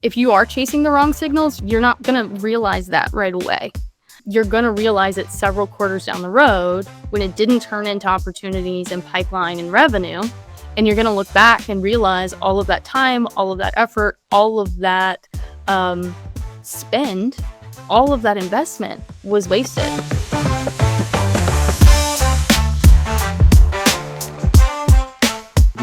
If you are chasing the wrong signals, you're not going to realize that right away. You're going to realize it several quarters down the road when it didn't turn into opportunities and pipeline and revenue. And you're going to look back and realize all of that time, all of that effort, all of that spend, all of that investment was wasted.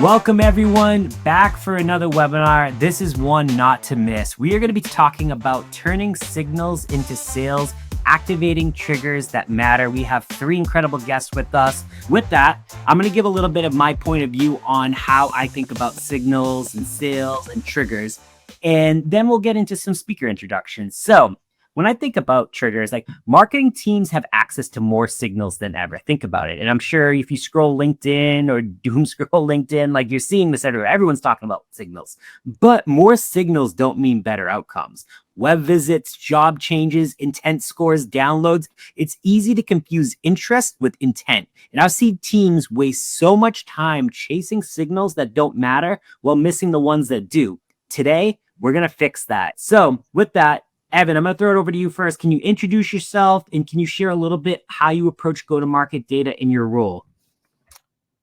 Welcome everyone back for another webinar. This is one not to miss. We are going to be talking about turning signals into sales, activating triggers that matter. We have three incredible guests with us. With that, I'm going to give a little bit of my point of view on how I think about signals and sales and triggers. And then we'll get into some speaker introductions. So when I think about triggers, like marketing teams have access to more signals than ever. Think about it. And I'm sure if you scroll LinkedIn or doom scroll LinkedIn, like you're seeing this everywhere. Everyone's talking about signals. But more signals don't mean better outcomes. Web visits, job changes, intent scores, downloads. It's easy to confuse interest with intent. And I've seen teams waste so much time chasing signals that don't matter while missing the ones that do. Today, we're going to fix that. So with that, Evan, I'm going to throw it over to you first. Can you introduce yourself and can you share a little bit how you approach go-to-market data in your role?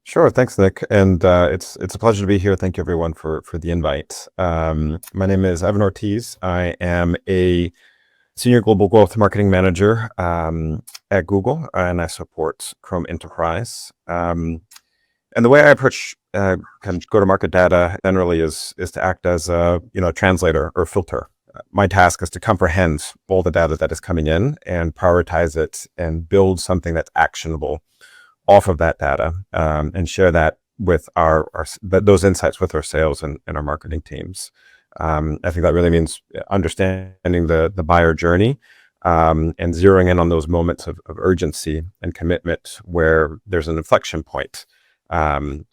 Sure. Thanks, Nick. And it's a pleasure to be here. Thank you, everyone, for the invite. My name is Evan Ortiz. I am a Senior Global Growth Marketing Manager at Google, and I support Chrome Enterprise. And the way I approach kind of go-to-market data generally is to act as a translator or filter. My task is to comprehend all the data that is coming in and prioritize it and build something that's actionable off of that data and share that with those insights with our sales and our marketing teams. I think that really means understanding the buyer journey and zeroing in on those moments of urgency and commitment where there's an inflection point. And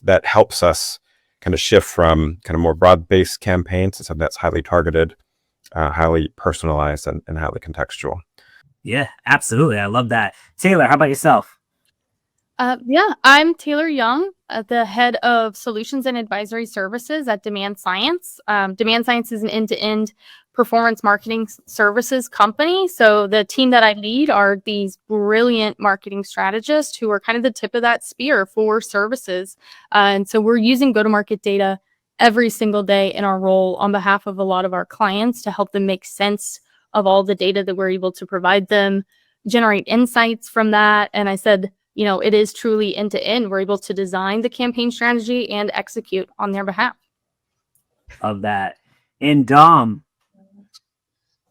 that helps us kind of shift from kind of more broad-based campaigns to something that's highly targeted, highly personalized, and highly contextual. Yeah, absolutely. I love that. Taylor, how about yourself? I'm Taylor Young, the head of solutions and advisory services at Demand Science. Demand Science is an end-to-end performance marketing services company. So the team that I lead are these brilliant marketing strategists who are kind of the tip of that spear for services. And so we're using go-to-market data every single day in our role on behalf of a lot of our clients to help them make sense of all the data that we're able to provide them, generate insights from that. And I said, it is truly end to end. We're able to design the campaign strategy and execute on their behalf. Of that. And Dom.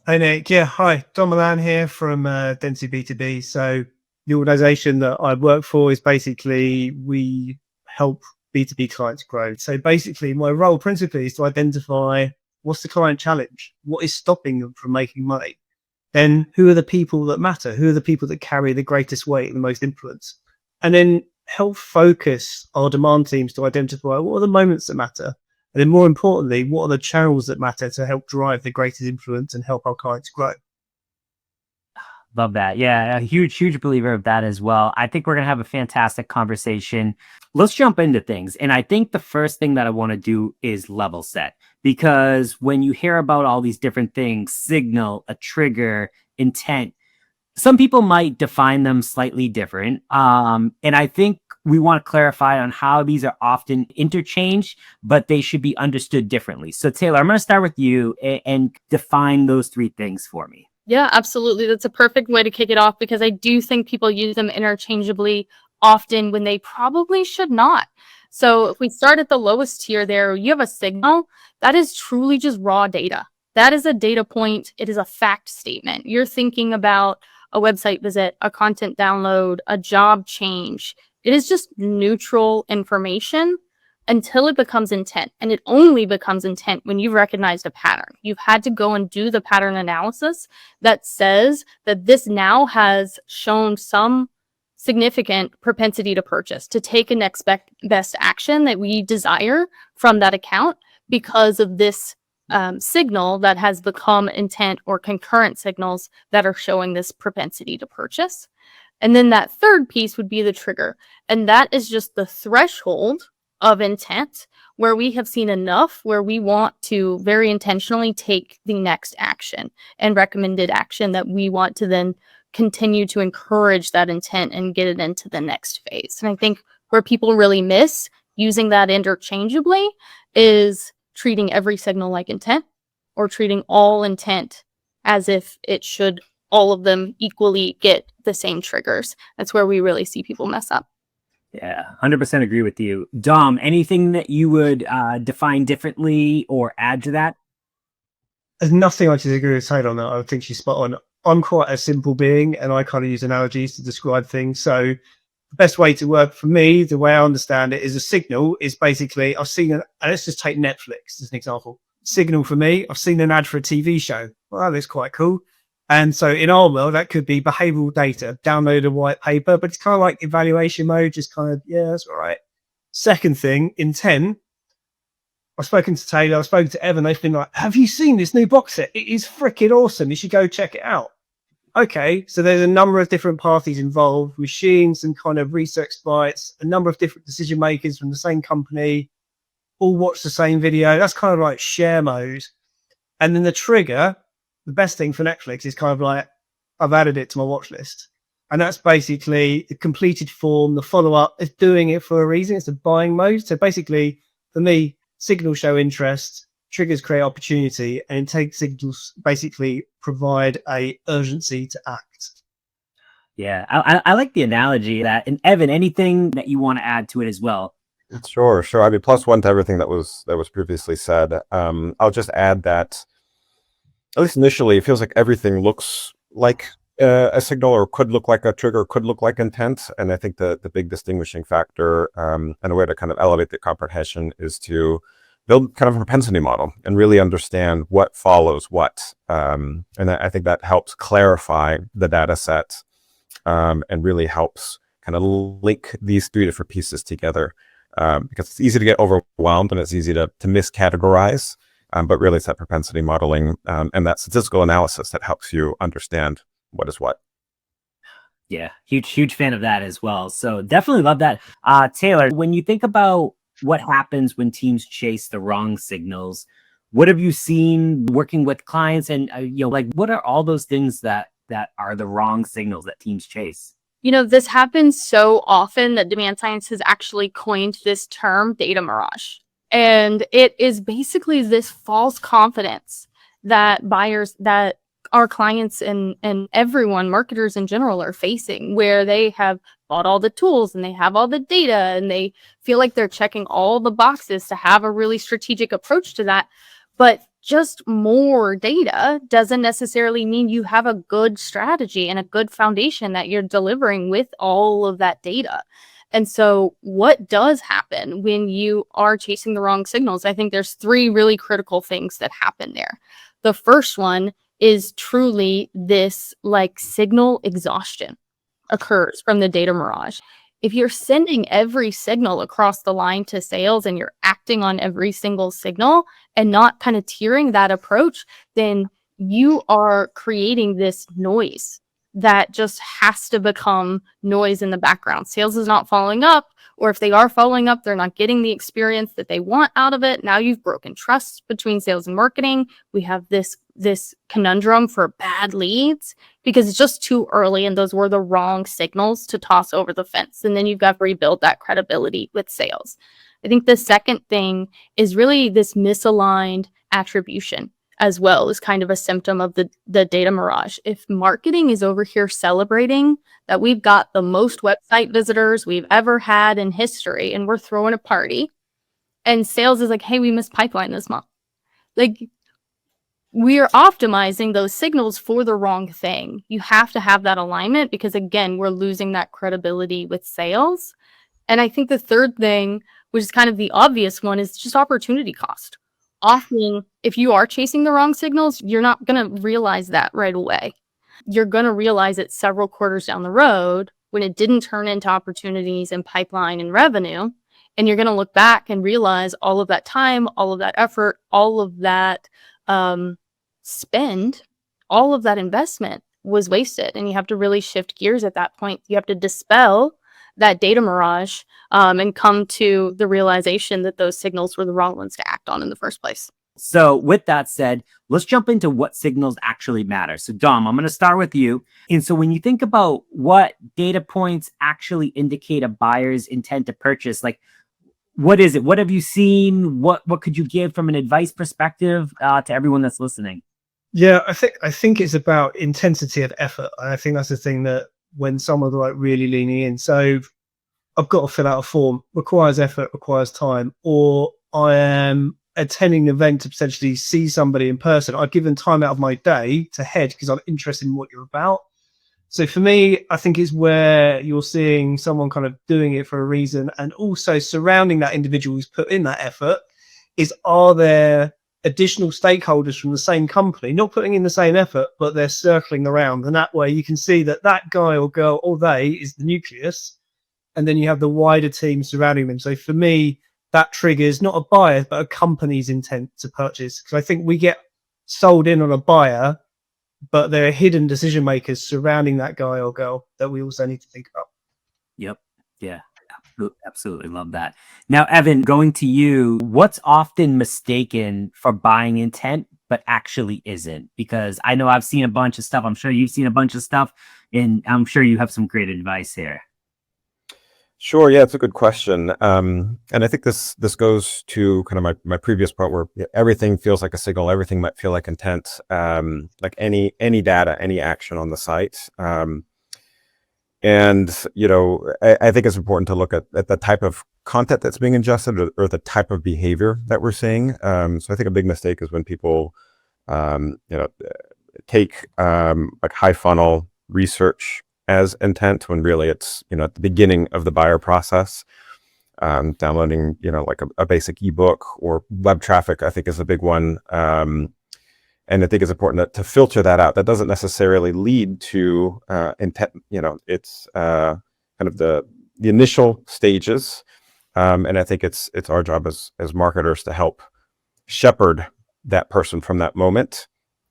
Hey, Nick. Yeah, hi. Dom Milan here from Density B2B. So the organization that I work for is basically we help B2B clients grow. So basically my role principally is to identify what's the client challenge, what is stopping them from making money. Then who are the people that matter? Who are the people that carry the greatest weight and the most influence? And then help focus our demand teams to identify what are the moments that matter. And then more importantly, what are the channels that matter to help drive the greatest influence and help our clients grow? Love that. Yeah, a huge believer of that as well. I think we're going to have a fantastic conversation. Let's jump into things. And I think the first thing that I want to do is level set, because when you hear about all these different things, signal, a trigger, intent, some people might define them slightly different. And I think we want to clarify on how these are often interchanged, but they should be understood differently. So Taylor, I'm going to start with you and define those three things for me. Yeah, absolutely. That's a perfect way to kick it off because I do think people use them interchangeably often when they probably should not. So if we start at the lowest tier there, you have a signal that is truly just raw data. That is a data point. It is a fact statement. You're thinking about a website visit, a content download, a job change. It is just neutral information until it becomes intent. And it only becomes intent when you've recognized a pattern. You've had to go and do the pattern analysis that says that this now has shown some significant propensity to purchase, to take a next best action that we desire from that account because of this signal that has become intent or concurrent signals that are showing this propensity to purchase. And then that third piece would be the trigger. And that is just the threshold of intent where we have seen enough where we want to very intentionally take the next action and recommended action that we want to then continue to encourage that intent and get it into the next phase. And I think where people really miss using that interchangeably is treating every signal like intent or treating all intent as if it should all of them equally get the same triggers. That's where we really see people mess up. Yeah, 100% agree with you. Dom, anything that you would define differently or add to that? There's nothing I disagree with Taylor on that. I think she's spot on. I'm quite a simple being, and I kind of use analogies to describe things. So the best way to work for me, the way I understand it, is a signal is basically I've seen and let's just take Netflix as an example. Signal for me, I've seen an ad for a TV show. Well, that's quite cool. And so in our world, that could be behavioral data, download a white paper, but it's kind of like evaluation mode, just kind of, yeah, that's all right. Second thing, intent. I've spoken to Taylor, I've spoken to Evan, they've been like, have you seen this new box set? It is freaking awesome. You should go check it out. Okay, so there's a number of different parties involved, machines and kind of research bites, a number of different decision makers from the same company, all watch the same video. That's kind of like share mode. And then the trigger, the best thing for Netflix is kind of like, I've added it to my watch list. And that's basically the completed form, the follow-up is doing it for a reason. It's a buying mode. So basically, for me, signals show interest, triggers create opportunity, and intake signals basically provide a urgency to act. Yeah, I like the analogy of that. And Evan, anything that you want to add to it as well? Sure. I mean, +1 to everything that was previously said. I'll just add that at least initially, it feels like everything looks like a signal, or could look like a trigger, could look like intent. And I think the big distinguishing factor and a way to kind of elevate the comprehension is to build kind of a propensity model and really understand what follows what. And I think that helps clarify the data set and really helps kind of link these three different pieces together. Because it's easy to get overwhelmed and it's easy to miscategorize, but really it's that propensity modeling and that statistical analysis that helps you understand what is what. Yeah, huge fan of that as well. So definitely love that. Taylor, when you think about what happens when teams chase the wrong signals, what have you seen working with clients, and like what are all those things that are the wrong signals that teams chase? This happens so often that demand science has actually coined this term data mirage. And it is basically this false confidence that buyers, that our clients and everyone, marketers in general, are facing, where they have bought all the tools and they have all the data and they feel like they're checking all the boxes to have a really strategic approach to that. But just more data doesn't necessarily mean you have a good strategy and a good foundation that you're delivering with all of that data. And so what does happen when you are chasing the wrong signals? I think there's 3 really critical things that happen there. The first one is truly this like signal exhaustion occurs from the data mirage. If you're sending every signal across the line to sales and you're acting on every single signal and not kind of tiering that approach, then you are creating this noise that just has to become noise in the background. Sales is not following up, or if they are following up, they're not getting the experience that they want out of it. Now you've broken trust between sales and marketing. We have this conundrum for bad leads because it's just too early and those were the wrong signals to toss over the fence. And then you've got to rebuild that credibility with sales. I think the second thing is really this misaligned attribution as well, is kind of a symptom of the data mirage. If marketing is over here celebrating that we've got the most website visitors we've ever had in history and we're throwing a party, and sales is like, hey, we missed pipeline this month. Like, we're optimizing those signals for the wrong thing. You have to have that alignment because, again, we're losing that credibility with sales. And I think the third thing, which is kind of the obvious one, is just opportunity cost. Often, if you are chasing the wrong signals, you're not going to realize that right away. You're going to realize it several quarters down the road when it didn't turn into opportunities and pipeline and revenue. And you're going to look back and realize all of that time, all of that effort, all of that spend, all of that investment was wasted. And you have to really shift gears at that point. You have to dispel that data mirage and come to the realization that those signals were the wrong ones to act on in the first place. So with that said, let's jump into what signals actually matter. So Dom, I'm going to start with you. And so when you think about what data points actually indicate a buyer's intent to purchase, like what is it? What have you seen? What could you give from an advice perspective to everyone that's listening? Yeah, I think it's about intensity of effort. And I think that's the thing that when someone's like really leaning in. So I've got to fill out a form, requires effort, requires time, or I am attending an event to potentially see somebody in person. I've given time out of my day to head because I'm interested in what you're about. So for me, I think it's where you're seeing someone kind of doing it for a reason, and also surrounding that individual who's put in that effort is, are there additional stakeholders from the same company, not putting in the same effort, but they're circling around. And that way you can see that that guy or girl or they is the nucleus. And then you have the wider team surrounding them. So for me, that triggers not a buyer, but a company's intent to purchase. Because I think we get sold in on a buyer, but there are hidden decision makers surrounding that guy or girl that we also need to think about. Yep. Yeah. Absolutely love that. Now, Evan, going to you, what's often mistaken for buying intent, but actually isn't? Because I know I've seen a bunch of stuff. I'm sure you've seen a bunch of stuff, and I'm sure you have some great advice here. Sure. Yeah, it's a good question. And I think this goes to kind of my previous part where everything feels like a signal. Everything might feel like intent, like any data, any action on the site. And, you know, I think it's important to look at the type of content that's being ingested or the type of behavior that we're seeing. So I think a big mistake is when people, you know, take like high funnel research as intent when really it's, you know, at the beginning of the buyer process. Downloading, you know, like a basic ebook or web traffic, I think is a big one. And I think it's important to filter that out. That doesn't necessarily lead to intent. You know, it's kind of the initial stages. And I think it's our job as marketers to help shepherd that person from that moment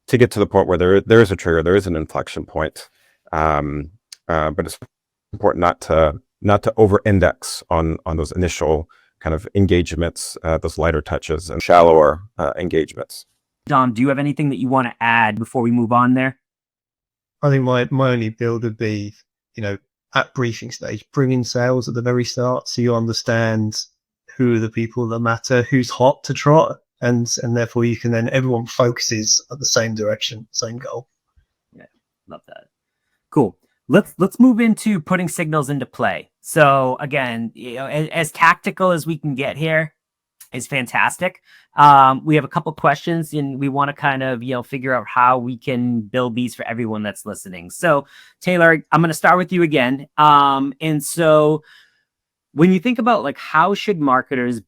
to get to the point where there is a trigger, there is an inflection point. But it's important not to over-index on those initial kind of engagements, those lighter touches and shallower engagements. Dom, do you have anything that you want to add before we move on there? I think my only build would be, you know, at briefing stage, bring in sales at the very start so you understand who are the people that matter, who's hot to trot, and therefore you can then, everyone focuses at the same direction, same goal. Yeah, love that. Cool. Let's move into putting signals into play. So again, you know, as tactical as we can get here is fantastic. We have a couple questions and we want to kind of, you know, figure out how we can build these for everyone that's listening. So Taylor, I'm going to start with you again. And so when you think about like how should marketers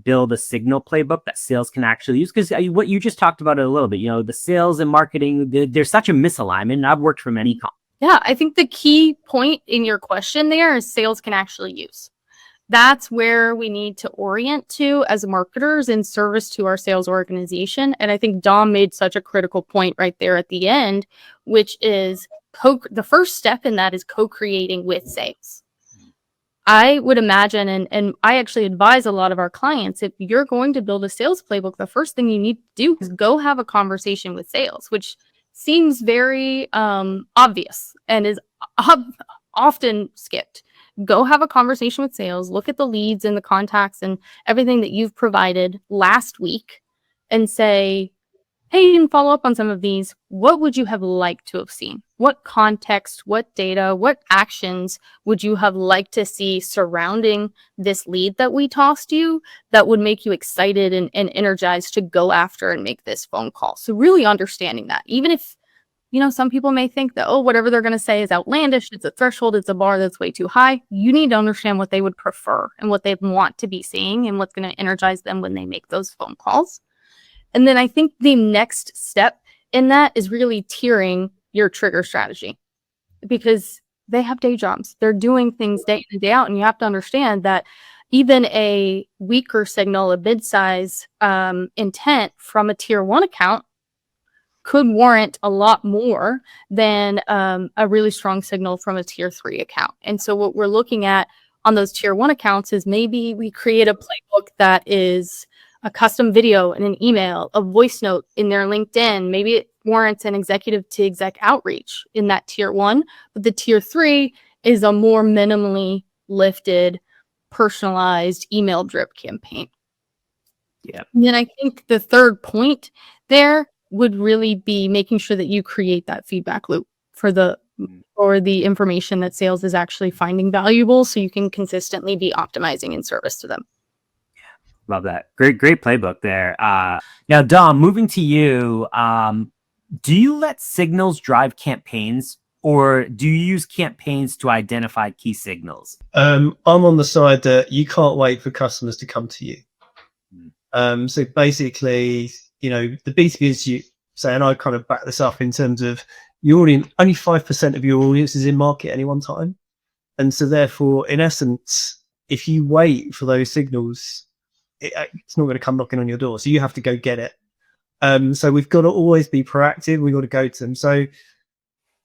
build a signal playbook that sales can actually use? Because what you just talked about it a little bit, you know, the sales and marketing, there's such a misalignment. And I've worked for many companies. Yeah, I think the key point in your question there is sales can actually use. That's where we need to orient to as marketers in service to our sales organization. And I think Dom made such a critical point right there at the end, which is the first step in that is co-creating with sales. I would imagine, and I actually advise a lot of our clients, if you're going to build a sales playbook, the first thing you need to do is go have a conversation with sales, which seems very obvious and is often skipped. Go have a conversation with sales, look at the leads and the contacts and everything that you've provided last week and say, hey, you can follow up on some of these. What would you have liked to have seen? What context, what data, what actions would you have liked to see surrounding this lead that we tossed you that would make you excited and energized to go after and make this phone call? So really understanding that, even if, you know, some people may think that, oh, whatever they're going to say is outlandish, it's a threshold, it's a bar that's way too high. You need to understand what they would prefer and what they want to be seeing and what's going to energize them when they make those phone calls. And then I think the next step in that is really tiering your trigger strategy, because they have day jobs. They're doing things day in and day out. And you have to understand that even a weaker signal, a mid-size intent from a tier 1 account could warrant a lot more than a really strong signal from a tier 3 account. And so what we're looking at on those tier 1 accounts is maybe we create a playbook that is a custom video and an email, a voice note in their LinkedIn. Maybe it warrants an executive to exec outreach in that tier 1, but the tier 3 is a more minimally lifted, personalized email drip campaign. Yeah. And then I think the third point there would really be making sure that you create that feedback loop for the information that sales is actually finding valuable, so you can consistently be optimizing in service to them. Love that. Great playbook there. Now, Dom, moving to you, do you let signals drive campaigns, or do you use campaigns to identify key signals? I'm on the side that you can't wait for customers to come to you. So basically, the B2B is you say, and I kind of back this up in terms of your audience, only 5% of your audience is in market at any one time. And so therefore, in essence, if you wait for those signals, it's not going to come knocking on your door. So you have to go get it. So we've got to always be proactive. We've got to go to them. So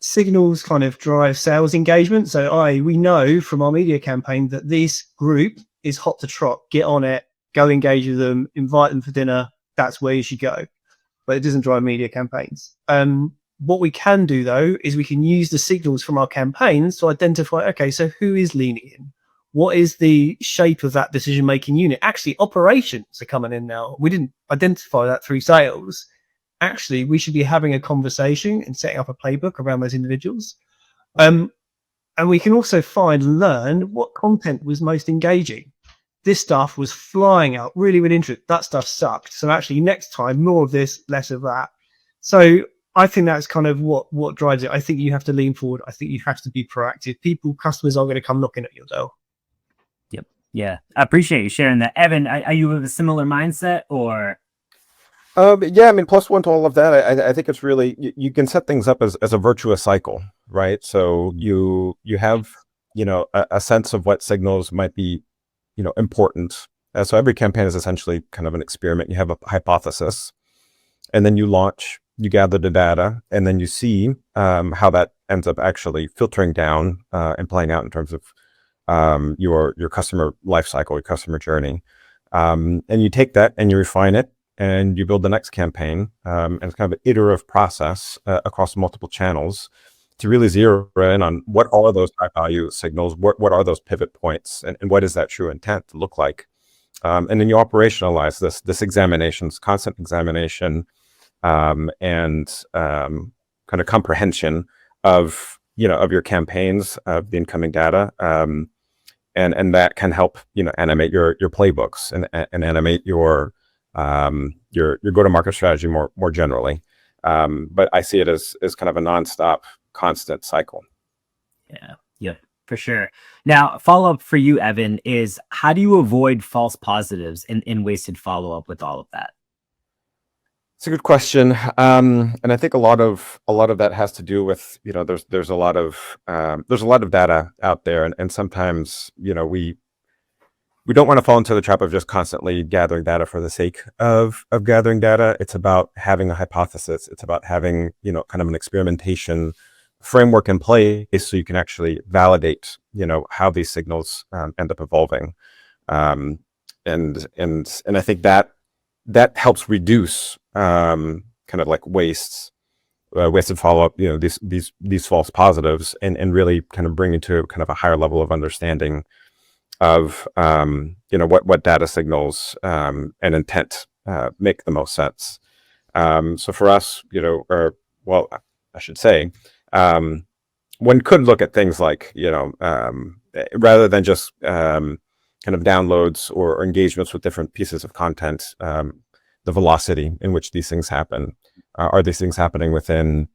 signals kind of drive sales engagement. So we know from our media campaign that this group is hot to trot. Get on it, go engage with them, invite them for dinner. That's where you should go. But it doesn't drive media campaigns. What we can do, though, is we can use the signals from our campaigns to identify, okay, so who is leaning in? What is the shape of that decision-making unit? Actually, operations are coming in now. We didn't identify that through sales. Actually, we should be having a conversation and setting up a playbook around those individuals. And we can also find and learn what content was most engaging. This stuff was flying out, really, really interesting. That stuff sucked. So actually, next time, more of this, less of that. So I think that's kind of what drives it. I think you have to lean forward. I think you have to be proactive. Customers are going to come knocking at your door. Yep. Yeah. I appreciate you sharing that. Evan, are you of a similar mindset, or? Yeah, I mean, plus one to all of that, I think it's really, you can set things up as a virtuous cycle, right? So you have, a sense of what signals might be, important. So every campaign is essentially kind of an experiment. You have a hypothesis, and then you launch, you gather the data, and then you see how that ends up actually filtering down and playing out in terms of your customer life cycle, your customer journey. And you take that and you refine it, and you build the next campaign. And it's kind of an iterative process across multiple channels to really zero in on what are those high value signals, what are those pivot points, and what is that true intent to look like. And then you operationalize this examinations, constant examination, and kind of comprehension of your campaigns, of the incoming data, and that can help animate your playbooks and animate your go-to-market strategy more generally. But I see it as kind of a nonstop, constant cycle. Yeah, for sure. Now, follow-up for you, Evan, is how do you avoid false positives and wasted follow-up with all of that? It's a good question, and I think a lot of that has to do with there's a lot of data out there, and sometimes we don't want to fall into the trap of just constantly gathering data for the sake of gathering data. It's about having a hypothesis. It's about having kind of an experimentation framework in place so you can actually validate how these signals end up evolving, and I think that helps reduce kind of like wasted follow-up, these false positives, and really kind of bring into kind of a higher level of understanding of what data signals and intent make the most sense. So for us, I should say, one could look at things like rather than just kind of downloads or engagements with different pieces of content, the velocity in which these things happen. Are these things happening within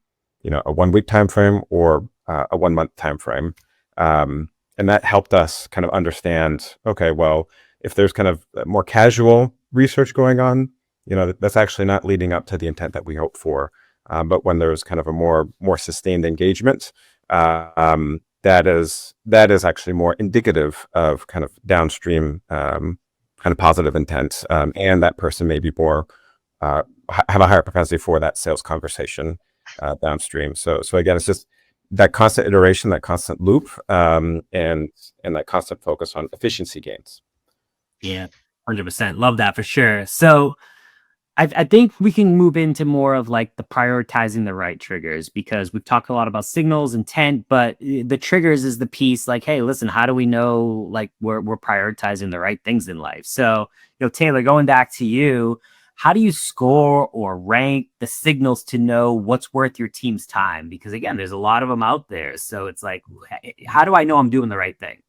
a 1 week time frame or a 1 month time frame? And that helped us kind of understand, okay, well, if there's kind of more casual research going on, that's actually not leading up to the intent that we hope for. But when there's kind of a more sustained engagement, that is actually more indicative of kind of downstream kind of positive intent, and that person may be more have a higher propensity for that sales conversation downstream. So again, it's just that constant iteration, that constant loop, and that constant focus on efficiency gains. Yeah, 100%. Love that for sure. So I think we can move into more of like the prioritizing the right triggers, because we've talked a lot about signals, intent, but the triggers is the piece like, hey, listen, how do we know like we're prioritizing the right things in life? So, Taylor, going back to you, how do you score or rank the signals to know what's worth your team's time? Because again, there's a lot of them out there. So it's like, how do I know I'm doing the right thing?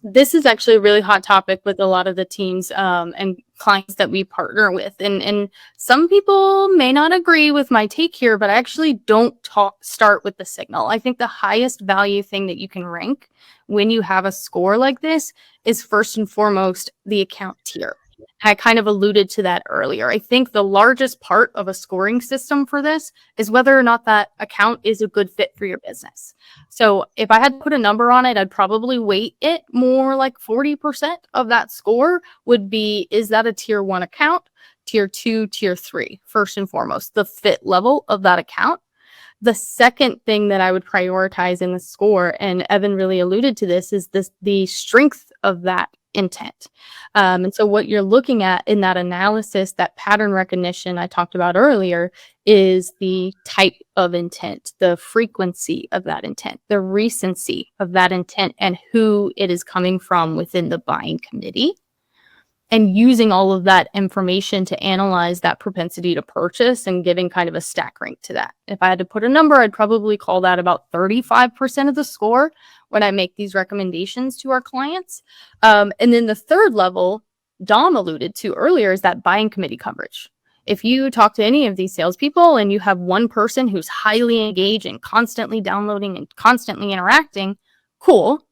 This is actually a really hot topic with a lot of the teams and clients that we partner with. And some people may not agree with my take here, but I actually don't start with the signal. I think the highest value thing that you can rank when you have a score like this is first and foremost the account tier. I kind of alluded to that earlier. I think the largest part of a scoring system for this is whether or not that account is a good fit for your business. So if I had to put a number on it, I'd probably weight it more like 40% of that score would be, is that a tier 1 account? Tier 2, tier 3, first and foremost, the fit level of that account. The second thing that I would prioritize in the score, and Evan really alluded to this, is the strength of that intent. And so what you're looking at in that analysis, that pattern recognition I talked about earlier, is the type of intent, the frequency of that intent, the recency of that intent, and who it is coming from within the buying committee. And using all of that information to analyze that propensity to purchase and giving kind of a stack rank to that. If I had to put a number, I'd probably call that about 35% of the score when I make these recommendations to our clients. And then the third level, Dom alluded to earlier, is that buying committee coverage. If you talk to any of these salespeople and you have one person who's highly engaged and constantly downloading and constantly interacting, cool.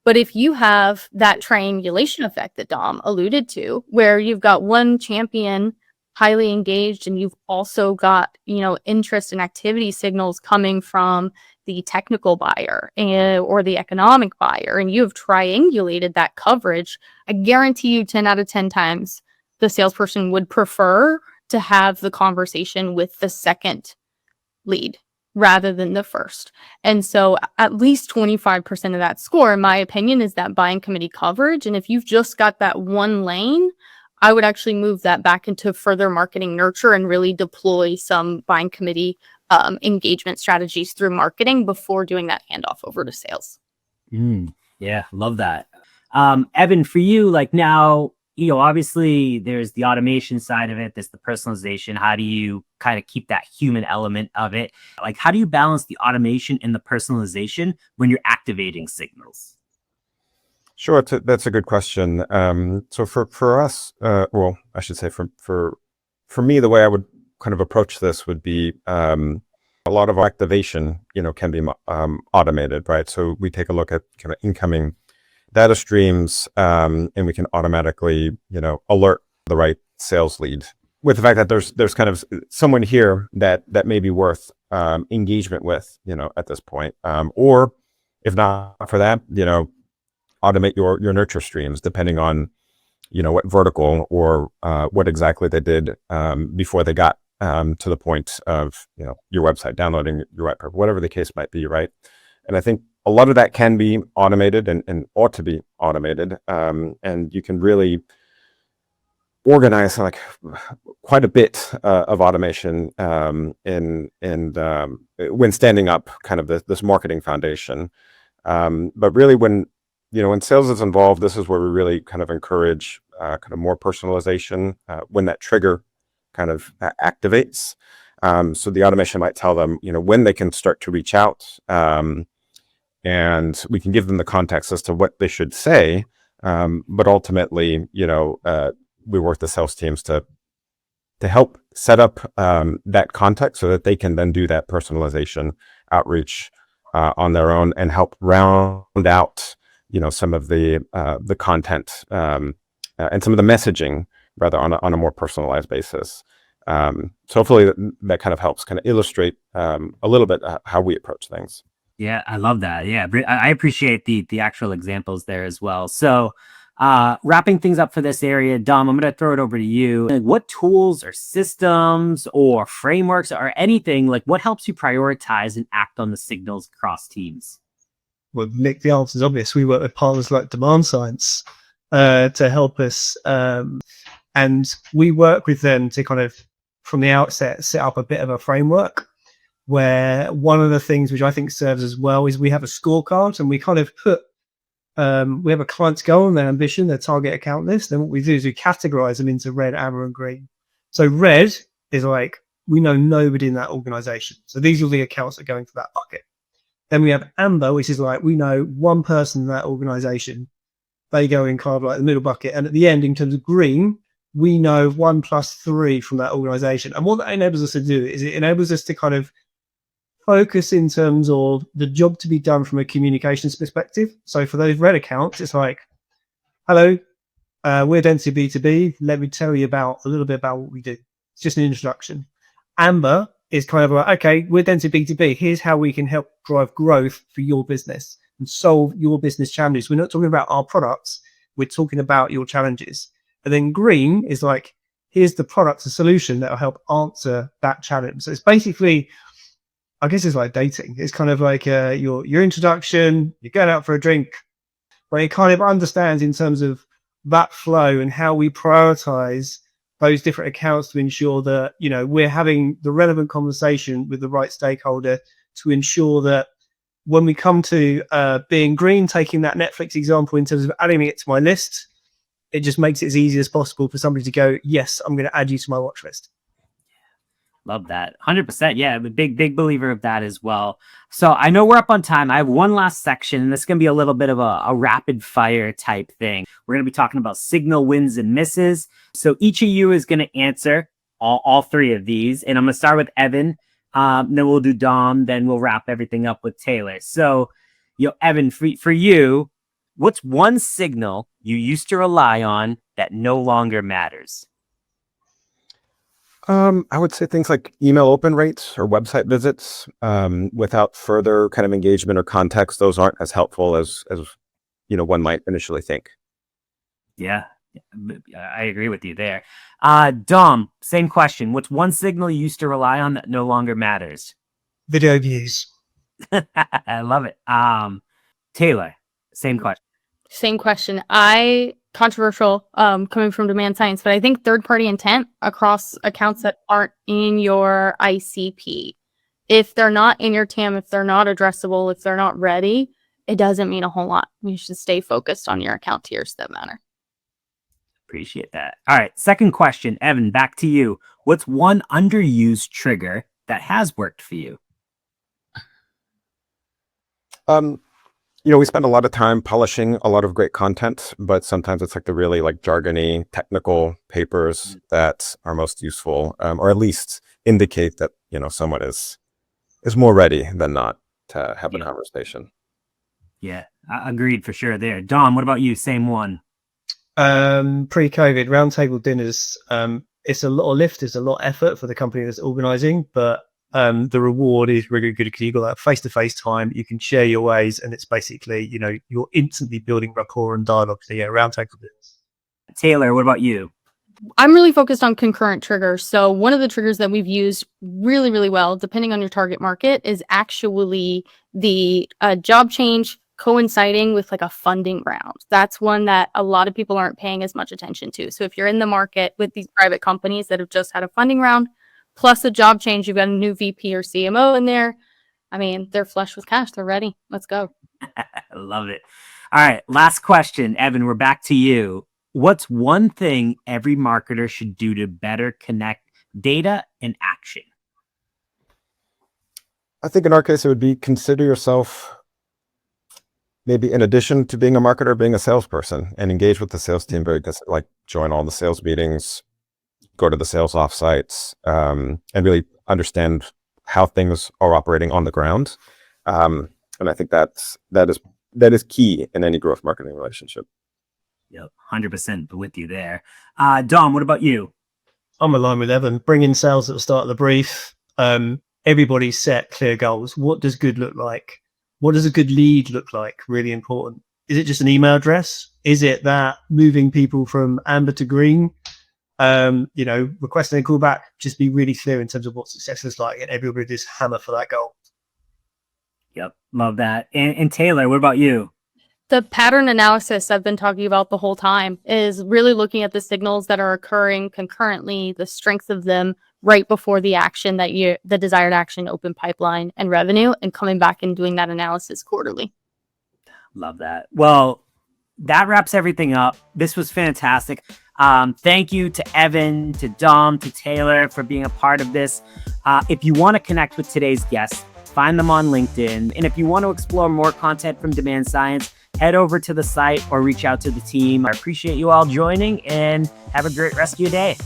But if you have that triangulation effect that Dom alluded to, where you've got one champion highly engaged and you've also got, interest and activity signals coming from the technical buyer or the economic buyer, and you have triangulated that coverage, I guarantee you 10 out of 10 times the salesperson would prefer to have the conversation with the second lead rather than the first. And so at least 25% of that score, in my opinion, is that buying committee coverage. And if you've just got that one lane, I would actually move that back into further marketing nurture and really deploy some buying committee engagement strategies through marketing before doing that handoff over to sales. Yeah, love that. Evan, for you, like now, obviously there's the automation side of it, there's the personalization. How do you kind of keep that human element of it? Like, how do you balance the automation and the personalization when you're activating signals? Sure, that's a good question. So for us, well, I should say for me, the way I would kind of approach this would be a lot of activation, can be automated, right? So we take a look at kind of incoming data streams, and we can automatically, alert the right sales lead with the fact that there's kind of someone here that may be worth engagement with, at this point, or if not for that, automate your nurture streams depending on, what vertical or what exactly they did before they got to the point of, your website, downloading your white paper, whatever the case might be, right? And I think a lot of that can be automated and ought to be automated. And you can really organize like quite a bit of automation when standing up kind of this marketing foundation. But really when sales is involved, this is where we really kind of encourage kind of more personalization when that trigger kind of activates. So the automation might tell them, when they can start to reach out, and we can give them the context as to what they should say. But ultimately, we work the sales teams to help set up that context so that they can then do that personalization outreach on their own and help round out, some of the content and some of the messaging rather on a more personalized basis. So hopefully that kind of helps kind of illustrate a little bit how we approach things. Yeah, I love that. Yeah, I appreciate the actual examples there as well. So Wrapping things up for this area, Dom, I'm going to throw it over to you. Like, what tools or systems or frameworks or anything, like what helps you prioritize and act on the signals across teams? Well, Nick, the answer is obvious. We work with partners like Demand Science to help us. And we work with them to kind of, from the outset, set up a bit of a framework where one of the things which I think serves as well is we have a scorecard, and we kind of put, we have a client's goal and their ambition, their target account list. And what we do is we categorize them into red, amber, and green. So red is like, we know nobody in that organization. So these are the accounts that go into that bucket. Then we have amber, which is like, we know one person in that organization. They go in kind of like the middle bucket. And at the end, in terms of green, we know 1+3 from that organization. And what that enables us to do is it enables us to kind of focus in terms of the job to be done from a communications perspective. So for those red accounts, it's like, hello, we're Density B2B. Let me tell you a little bit about what we do. It's just an introduction. Amber is kind of like, okay, we're Density B2B. Here's how we can help drive growth for your business and solve your business challenges. We're not talking about our products. We're talking about your challenges. And then green is like, here's the product, a solution that will help answer that challenge. So it's basically, I guess it's like dating. It's kind of like your introduction, you're going out for a drink, but it kind of understands in terms of that flow and how we prioritize those different accounts to ensure that, you know, we're having the relevant conversation with the right stakeholder to ensure that when we come to being green, taking that Netflix example in terms of adding it to my list, it just makes it as easy as possible for somebody to go, yes, I'm going to add you to my watch list. Love that. 100%. Yeah, I'm a big believer of that as well. So I know we're up on time. I have one last section, and this is going to be a little bit of a rapid fire type thing. We're going to be talking about signal wins and misses. So each of you is going to answer all three of these. And I'm going to start with Evan. Then we'll do Dom. Then we'll wrap everything up with Taylor. So, Evan, for you, what's one signal you used to rely on that no longer matters? I would say things like email open rates or website visits. Without further kind of engagement or context, those aren't as helpful as one might initially think. Yeah, I agree with you there. Dom, same question. What's one signal you used to rely on that no longer matters? Video views. I love it. Taylor, same question. Same question. Controversial, coming from Demand Science, but I think third-party intent across accounts that aren't in your ICP. If they're not in your TAM, if they're not addressable, if they're not ready, it doesn't mean a whole lot. You should stay focused on your account tiers that matter. Appreciate that. All right, second question. Evan, back to you. What's one underused trigger that has worked for you? We spend a lot of time polishing a lot of great content, but sometimes it's like the really like jargony technical papers that are most useful, or at least indicate that, someone is more ready than not to have a conversation. Yeah, agreed for sure there. Dom, what about you? Same one. Pre-COVID roundtable dinners, it's a lot of lift, it's a lot of effort for the company that's organizing, but the reward is really good because you've got that face-to-face time, you can share your ways, and it's basically, you're instantly building rapport and dialogue. So yeah, roundtable dinners. Taylor, what about you? I'm really focused on concurrent triggers. So one of the triggers that we've used really, really well, depending on your target market, is actually the job change coinciding with like a funding round. That's one that a lot of people aren't paying as much attention to. So if you're in the market with these private companies that have just had a funding round, plus a job change, you've got a new VP or CMO in there. I mean, they're flush with cash. They're ready. Let's go. I love it. All right, last question. Evan, we're back to you. What's one thing every marketer should do to better connect data and action? I think in our case, it would be consider yourself maybe in addition to being a marketer, being a salesperson, and engage with the sales team very like join all the sales meetings, go to the sales offsites, and really understand how things are operating on the ground. And I think that is key in any growth marketing relationship. Yep, 100% with you there. Dom, what about you? I'm aligned with Evan. Bring in sales at the start of the brief. Everybody set clear goals. What does good look like? What does a good lead look like? Really important. Is it just an email address? Is it that moving people from amber to green? Requesting a callback, just be really clear in terms of what success is like, and everybody just hammer for that goal. Yep, love that. And Taylor, what about you? The pattern analysis I've been talking about the whole time is really looking at the signals that are occurring concurrently, the strength of them right before the action the desired action, open pipeline and revenue, and coming back and doing that analysis quarterly. Love that. Well, that wraps everything up. This was fantastic. Thank you to Evan, to Dom, to Taylor for being a part of this. If you want to connect with today's guests, find them on LinkedIn. And if you want to explore more content from Demand Science, head over to the site or reach out to the team. I appreciate you all joining, and have a great rest of your day.